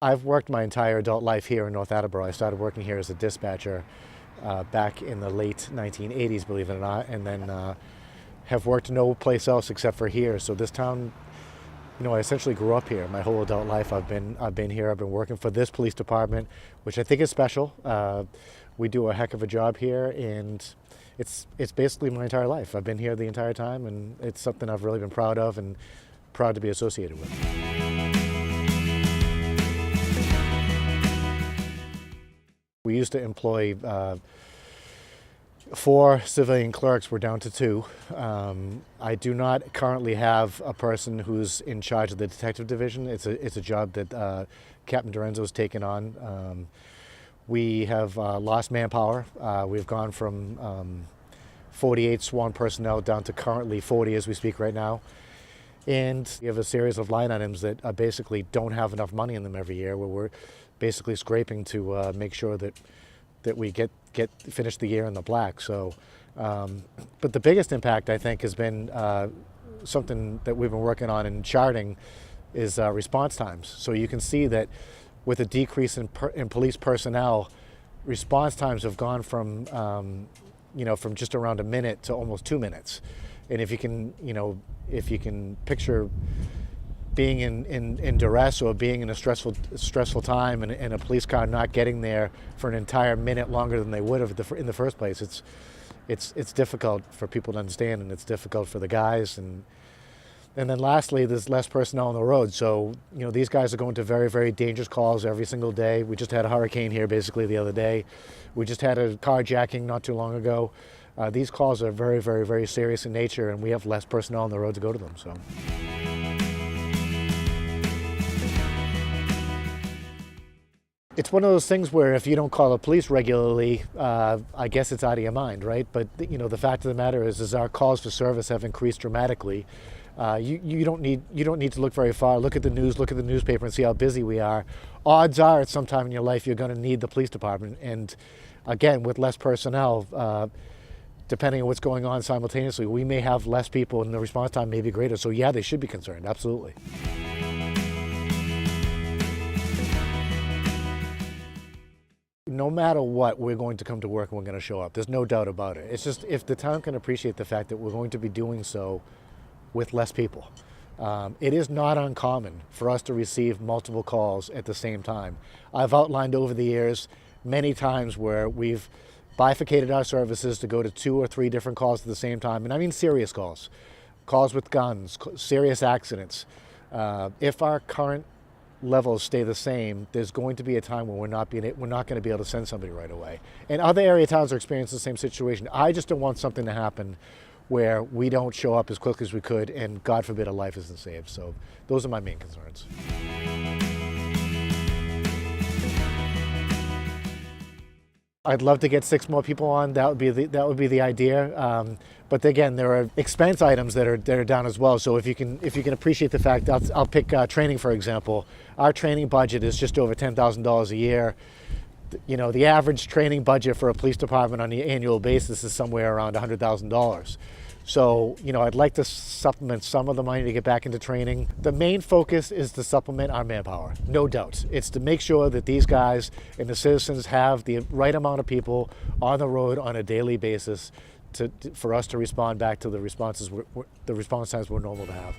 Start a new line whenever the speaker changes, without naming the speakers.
I've worked my entire adult life here in North Attleboro. I started working here as a dispatcher back in the late 1980s, believe it or not, and then have worked no place else except for here. So this town, I essentially grew up here. My whole adult life, I've been here. I've been working for this police department, which I think is special. We do a heck of a job here, and it's basically my entire life. I've been here the entire time, and it's something I've really been proud of and proud to be associated with. We used to employ 4 civilian clerks. We're down to 2. I do not currently have a person who's in charge of the detective division. It's a job that Captain Dorenzo's taken on. We have lost manpower. We've gone from 48 sworn personnel down to currently 40 as we speak right now. And we have a series of line items that basically don't have enough money in them every year, where we're basically scraping to make sure that we finish the year in the black. So, but the biggest impact, I think, has been something that we've been working on in charting is response times. So you can see that with a decrease in police personnel, response times have gone from from just around a minute to almost 2 minutes. And if you can picture being in duress or being in a stressful time and a police car not getting there for an entire minute longer than they would have in the first place, it's difficult for people to understand, and it's difficult for the guys. And then lastly, there's less personnel on the road. So these guys are going to very, very dangerous calls every single day. We just had a hurricane here basically the other day. We just had a carjacking not too long ago. These calls are very, very, very serious in nature, and we have less personnel on the road to go to them. So. It's one of those things where if you don't call the police regularly, I guess it's out of your mind, right? But the fact of the matter is our calls for service have increased dramatically. You don't need to look very far. Look at the news, look at the newspaper, and see how busy we are. Odds are, at some time in your life, you're going to need the police department. And again, with less personnel, depending on what's going on simultaneously, we may have less people, and the response time may be greater. So yeah, they should be concerned. Absolutely. No matter what, we're going to come to work and we're going to show up. There's no doubt about it. It's just if the town can appreciate the fact that we're going to be doing so with less people. It is not uncommon for us to receive multiple calls at the same time. I've outlined over the years many times where we've bifurcated our services to go to 2 or 3 different calls at the same time. And I mean serious calls. Calls with guns, serious accidents. If our current levels stay the same, there's going to be a time when we're not going to be able to send somebody right away. And other area towns are experiencing the same situation. I just don't want something to happen where we don't show up as quickly as we could, and God forbid a life isn't saved. So those are my main concerns. I'd love to get 6 more people on. That would be the idea. But again, there are expense items that are down as well. So if you can appreciate the fact, I'll pick training for example. Our training budget is just over $10,000 a year. The average training budget for a police department on the annual basis is somewhere around $100,000. So, I'd like to supplement some of the money to get back into training. The main focus is to supplement our manpower, no doubt. It's to make sure that these guys and the citizens have the right amount of people on the road on a daily basis for us to respond back to the response times we're normal to have.